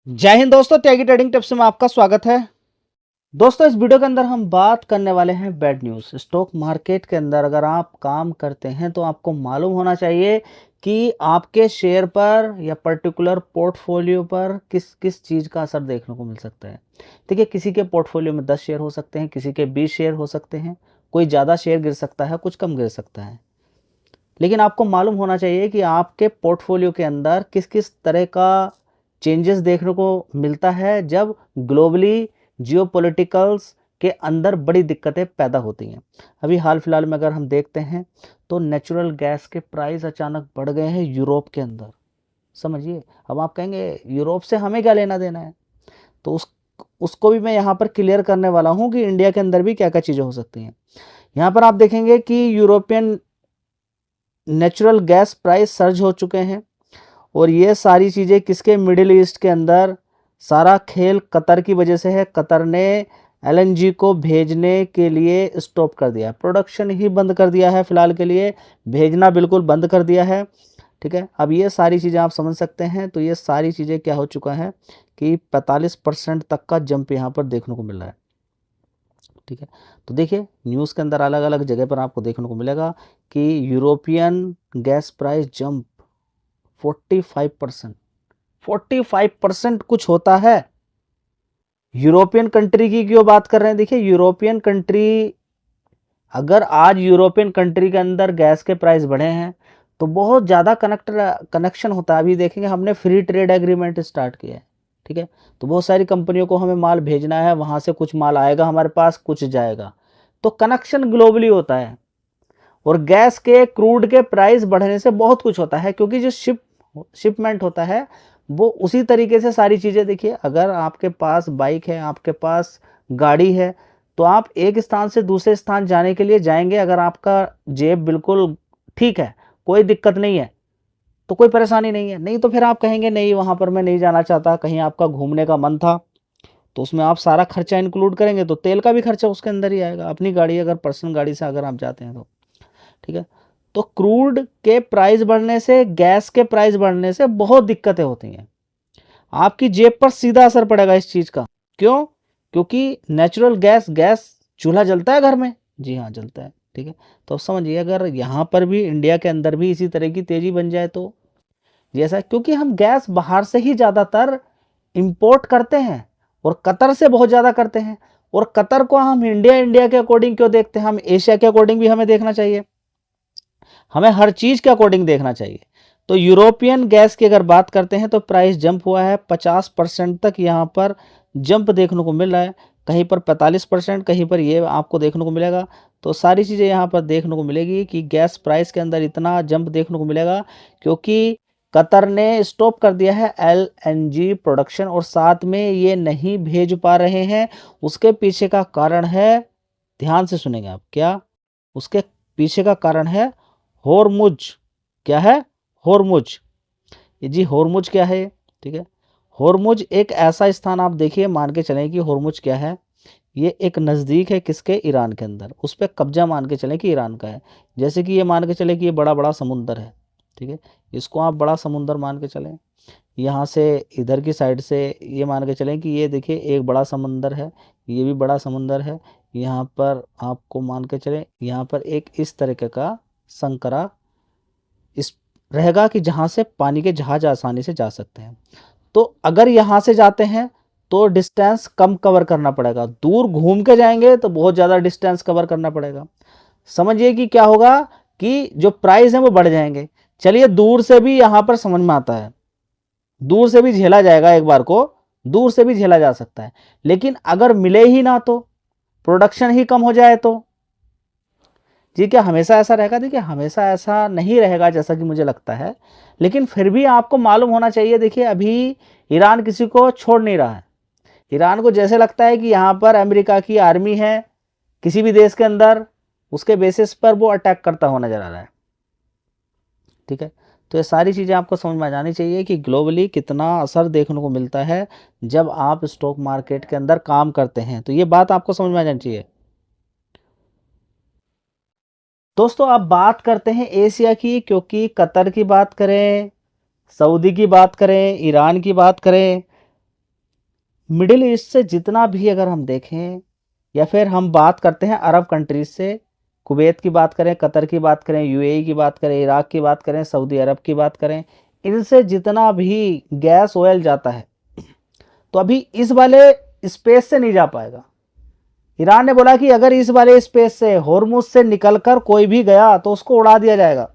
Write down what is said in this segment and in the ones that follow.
जय हिंद दोस्तों, त्यागी trading tips में आपका स्वागत है। दोस्तों, इस वीडियो के अंदर हम बात करने वाले हैं बैड न्यूज़। स्टॉक मार्केट के अंदर अगर आप काम करते हैं तो आपको मालूम होना चाहिए कि आपके शेयर पर या पर्टिकुलर पोर्टफोलियो पर किस किस चीज़ का असर देखने को मिल सकता है। देखिए, किसी के पोर्टफोलियो में 10 शेयर हो सकते हैं, किसी के 20 शेयर हो सकते हैं, कोई ज़्यादा शेयर गिर सकता है, कुछ कम गिर सकता है। लेकिन आपको मालूम होना चाहिए कि आपके पोर्टफोलियो के अंदर किस किस तरह का चेंजेस देखने को मिलता है जब ग्लोबली जियोपॉलिटिकल्स के अंदर बड़ी दिक्कतें पैदा होती हैं। अभी हाल फिलहाल में अगर हम देखते हैं तो नेचुरल गैस के प्राइस अचानक बढ़ गए हैं यूरोप के अंदर। समझिए, अब आप कहेंगे यूरोप से हमें क्या लेना देना है, तो उसको भी मैं यहाँ पर क्लियर करने वाला हूँ कि इंडिया के अंदर भी क्या क्या चीज़ें हो सकती हैं। यहाँ पर आप देखेंगे कि European natural gas price surge हो चुके हैं और ये सारी चीज़ें किसके, मिडिल ईस्ट के अंदर। सारा खेल कतर की वजह से है। कतर ने एलएनजी को भेजने के लिए स्टॉप कर दिया है, प्रोडक्शन ही बंद कर दिया है फिलहाल के लिए, भेजना बिल्कुल बंद कर दिया है। ठीक है, अब ये सारी चीज़ें आप समझ सकते हैं। तो ये सारी चीज़ें क्या हो चुका है कि 45% तक का जंप यहाँ पर देखने को मिल रहा है। ठीक है, तो देखिए न्यूज़ के अंदर अलग अलग जगह पर आपको देखने को मिलेगा कि यूरोपियन गैस प्राइस जंप 45%। 45% कुछ होता है। यूरोपियन कंट्री की क्यों बात कर रहे हैं? देखिए, यूरोपियन कंट्री, अगर आज यूरोपियन कंट्री के अंदर गैस के प्राइस बढ़े हैं तो बहुत ज़्यादा कनेक्शन होता है। अभी देखेंगे, हमने फ्री ट्रेड एग्रीमेंट स्टार्ट किया है। ठीक है, तो बहुत सारी कंपनियों को हमें माल भेजना है, वहाँ से कुछ माल आएगा हमारे पास, कुछ जाएगा, तो कनेक्शन ग्लोबली होता है। और गैस के, क्रूड के प्राइस बढ़ने से बहुत कुछ होता है, क्योंकि जो शिपमेंट होता है वो उसी तरीके से सारी चीज़ें। देखिए, अगर आपके पास बाइक है, आपके पास गाड़ी है, तो आप एक स्थान से दूसरे स्थान जाने के लिए जाएंगे। अगर आपका जेब बिल्कुल ठीक है, कोई दिक्कत नहीं है, तो कोई परेशानी नहीं है। नहीं तो फिर आप कहेंगे नहीं, वहाँ पर मैं नहीं जाना चाहता। कहीं आपका घूमने का मन था तो उसमें आप सारा खर्चा इंक्लूड करेंगे तो तेल का भी खर्चा उसके अंदर ही आएगा। अपनी गाड़ी, अगर पर्सनल गाड़ी से अगर आप जाते हैं तो। ठीक है, तो क्रूड के प्राइस बढ़ने से, गैस के प्राइस बढ़ने से बहुत दिक्कतें होती हैं। आपकी जेब पर सीधा असर पड़ेगा इस चीज का। क्यों? क्योंकि नेचुरल गैस, चूल्हा जलता है घर में। जी हाँ, जलता है। ठीक है, तो अब समझिए, अगर यहाँ पर भी, इंडिया के अंदर भी इसी तरह की तेजी बन जाए तो जैसा, क्योंकि हम गैस बाहर से ही ज़्यादातर इंपोर्ट करते हैं और कतर से बहुत ज़्यादा करते हैं। और कतर को हम इंडिया के अकॉर्डिंग क्यों देखते हैं? हम एशिया के अकॉर्डिंग भी हमें देखना चाहिए। हमें हर चीज़ के अकॉर्डिंग देखना चाहिए। तो यूरोपियन गैस की अगर बात करते हैं तो प्राइस जंप हुआ है 50% तक, यहाँ पर जंप देखने को मिल रहा है। कहीं पर 45%, कहीं पर ये आपको देखने को मिलेगा। तो सारी चीज़ें यहाँ पर देखने को मिलेगी कि गैस प्राइस के अंदर इतना जंप देखने को मिलेगा, क्योंकि कतर ने स्टॉप कर दिया है एलएनजी प्रोडक्शन, और साथ में ये नहीं भेज पा रहे हैं। उसके पीछे का कारण है, ध्यान से सुनेंगे आप, क्या उसके पीछे का कारण है? होर्मुज। क्या है? होर्मुज। जी, होर्मुज क्या है? ठीक है, होर्मुज एक ऐसा स्थान, आप देखिए, मान के चलें कि होर्मुज क्या है, ये एक नज़दीक है किसके? ईरान के अंदर। उस पर कब्जा मान के चलें कि ईरान का है। जैसे कि ये मान के चलें कि ये बड़ा बड़ा समुंदर है। ठीक है, इसको आप बड़ा समुंदर मान के चलें। यहाँ से इधर की साइड से ये मान के चलें कि ये देखिए एक बड़ा समुंदर है, ये भी बड़ा समुंदर है। यहाँ पर आपको मान के चलें, यहाँ पर एक इस तरीके का संकरा इस रहेगा कि जहाँ से पानी के जहाज आसानी से जा सकते हैं। तो अगर यहाँ से जाते हैं तो डिस्टेंस कम कवर करना पड़ेगा, दूर घूम के जाएंगे तो बहुत ज़्यादा डिस्टेंस कवर करना पड़ेगा। समझिए कि क्या होगा कि जो प्राइस है वो बढ़ जाएंगे। चलिए, दूर से भी यहाँ पर समझ में आता है, दूर से भी झेला जाएगा, एक बार को दूर से भी झेला जा सकता है। लेकिन अगर मिले ही ना तो, प्रोडक्शन ही कम हो जाए तो? जी, क्या हमेशा ऐसा रहेगा? देखिए, हमेशा ऐसा नहीं रहेगा जैसा कि मुझे लगता है, लेकिन फिर भी आपको मालूम होना चाहिए। देखिए, अभी ईरान किसी को छोड़ नहीं रहा है। ईरान को जैसे लगता है कि यहाँ पर अमेरिका की आर्मी है किसी भी देश के अंदर, उसके बेसिस पर वो अटैक करता हुआ नजर आ रहा है। ठीक है, तो ये सारी चीज़ें आपको समझ में आ जानी चाहिए कि ग्लोबली कितना असर देखने को मिलता है जब आप स्टॉक मार्केट के अंदर काम करते हैं। तो ये बात आपको समझ में आ जानी चाहिए। दोस्तों, अब बात करते हैं एशिया की, क्योंकि कतर की बात करें, सऊदी की बात करें, ईरान की बात करें, मिडिल ईस्ट से जितना भी अगर हम देखें, या फिर हम बात करते हैं अरब कंट्रीज से, कुवैत की बात करें, कतर की बात करें, यूएई की बात करें, इराक की बात करें, सऊदी अरब की बात करें, इनसे जितना भी गैस ऑयल जाता है तो अभी इस वाले स्पेस से नहीं जा पाएगा। ईरान ने बोला कि अगर इस वाले स्पेस से, होर्मुज से निकलकर कोई भी गया तो उसको उड़ा दिया जाएगा।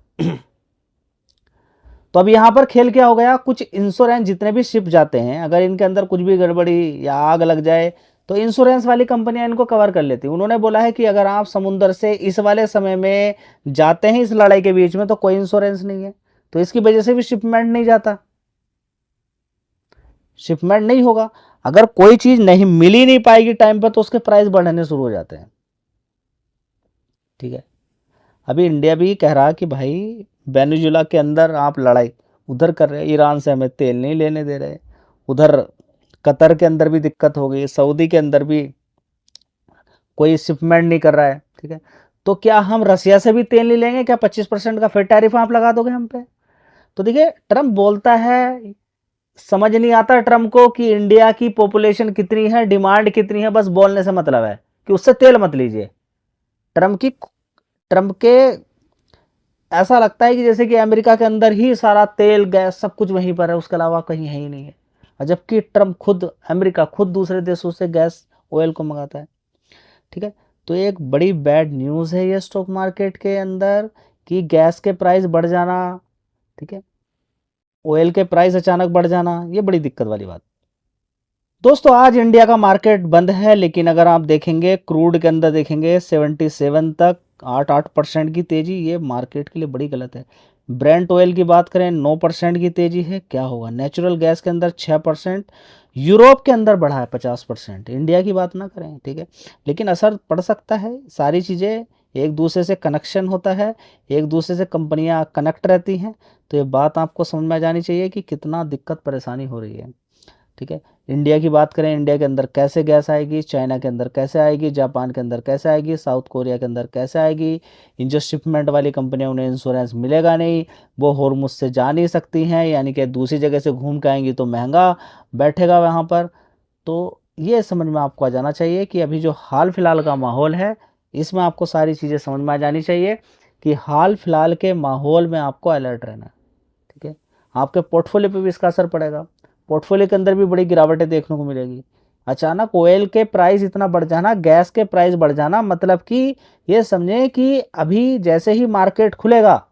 तो अब यहाँ पर खेल क्या हो गया, कुछ इंश्योरेंस जितने भी शिप जाते हैं, अगर इनके अंदर कुछ भी गड़बड़ी या आग लग जाए तो इंश्योरेंस वाली कंपनियां इनको कवर कर लेती। उन्होंने बोला है कि अगर आप समुद्र से इस वाले समय में जाते हैं इस लड़ाई के बीच में तो कोई इंश्योरेंस नहीं है, तो इसकी वजह से भी शिपमेंट नहीं जाता, शिपमेंट नहीं होगा। अगर कोई चीज नहीं मिल ही नहीं पाएगी टाइम पर तो उसके प्राइस बढ़ने शुरू हो जाते हैं। ठीक है, अभी इंडिया भी कह रहा कि भाई वेनेजुएला के अंदर आप लड़ाई उधर कर रहे हैं, ईरान से हमें तेल नहीं लेने दे रहे, उधर कतर के अंदर भी दिक्कत हो गई, सऊदी के अंदर भी कोई शिपमेंट नहीं कर रहा है। ठीक है, तो क्या हम रसिया से भी तेल नहीं लेंगे क्या? 25% का फिर टैरिफ आप लगा दोगे हम पे? तो देखिए, ट्रम्प बोलता है, समझ नहीं आता ट्रम्प को कि इंडिया की पॉपुलेशन कितनी है, डिमांड कितनी है, बस बोलने से मतलब है कि उससे तेल मत लीजिए। ट्रम्प के ऐसा लगता है कि जैसे कि अमेरिका के अंदर ही सारा तेल गैस सब कुछ वहीं पर है, उसके अलावा कहीं है ही नहीं है। और जबकि ट्रम्प खुद, अमेरिका खुद दूसरे देशों से गैस ऑयल को मंगाता है। ठीक है, तो एक बड़ी बैड न्यूज़ है ये स्टॉक मार्केट के अंदर कि गैस के प्राइस बढ़ जाना, ठीक है, ऑयल के प्राइस अचानक बढ़ जाना, ये बड़ी दिक्कत वाली बात। दोस्तों आज इंडिया का मार्केट बंद है, लेकिन अगर आप देखेंगे क्रूड के अंदर देखेंगे 77 तक 8% की तेजी, ये मार्केट के लिए बड़ी गलत है। ब्रेंट ऑयल की बात करें 9% की तेजी है, क्या होगा? नेचुरल गैस के अंदर 6%, यूरोप के अंदर बढ़ा है 50%, इंडिया की बात ना करें। ठीक है, लेकिन असर पड़ सकता है, सारी चीज़ें एक दूसरे से कनेक्शन होता है, एक दूसरे से कंपनियां कनेक्ट रहती हैं, तो ये बात आपको समझ में आ जानी चाहिए कि कितना दिक्कत परेशानी हो रही है। ठीक है, इंडिया की बात करें, इंडिया के अंदर कैसे गैस आएगी, चाइना के अंदर कैसे आएगी, जापान के अंदर कैसे आएगी, साउथ कोरिया के अंदर कैसे आएगी। इन जो शिपमेंट वाली कंपनियां, उन्हें इंश्योरेंस मिलेगा नहीं, वो होर्मुज से जा नहीं सकती हैं, यानी कि दूसरी जगह से घूम के आएंगी तो महंगा बैठेगा वहाँ पर। तो ये समझ में आपको आ जाना चाहिए कि अभी जो हाल फिलहाल का माहौल है, इसमें आपको सारी चीज़ें समझ में आ जानी चाहिए कि हाल फिलहाल के माहौल में आपको अलर्ट रहना है। ठीक है, आपके पोर्टफोलियो पे भी इसका असर पड़ेगा, पोर्टफोलियो के अंदर भी बड़ी गिरावटें देखने को मिलेगी। अचानक ऑयल के प्राइस इतना बढ़ जाना, गैस के प्राइस बढ़ जाना, मतलब कि ये समझें कि अभी जैसे ही मार्केट खुलेगा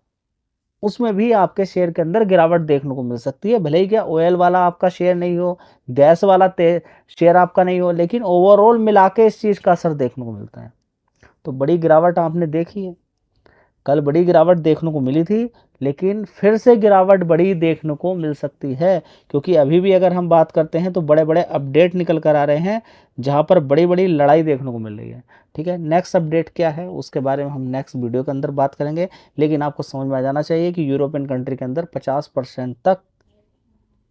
उसमें भी आपके शेयर के अंदर गिरावट देखने को मिल सकती है। भले ही क्या ऑयल वाला आपका शेयर नहीं हो, गैस वाला शेयर आपका नहीं हो, लेकिन ओवरऑल मिला के इस चीज़ का असर देखने को मिलता है। तो बड़ी गिरावट आपने देखी है, कल बड़ी गिरावट देखने को मिली थी, लेकिन फिर से गिरावट बड़ी देखने को मिल सकती है, क्योंकि अभी भी अगर हम बात करते हैं तो बड़े बड़े अपडेट निकल कर आ रहे हैं जहां पर बड़ी बड़ी लड़ाई देखने को मिल रही है। ठीक है, नेक्स्ट अपडेट क्या है उसके बारे में हम नेक्स्ट वीडियो के अंदर बात करेंगे, लेकिन आपको समझ में आ जाना चाहिए कि यूरोपियन कंट्री के अंदर 50% तक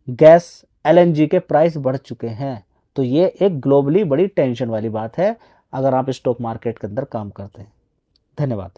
गैस एलएनजी के प्राइस बढ़ चुके हैं। तो ये एक ग्लोबली बड़ी टेंशन वाली बात है अगर आप स्टॉक मार्केट के अंदर काम करते हैं। धन्यवाद।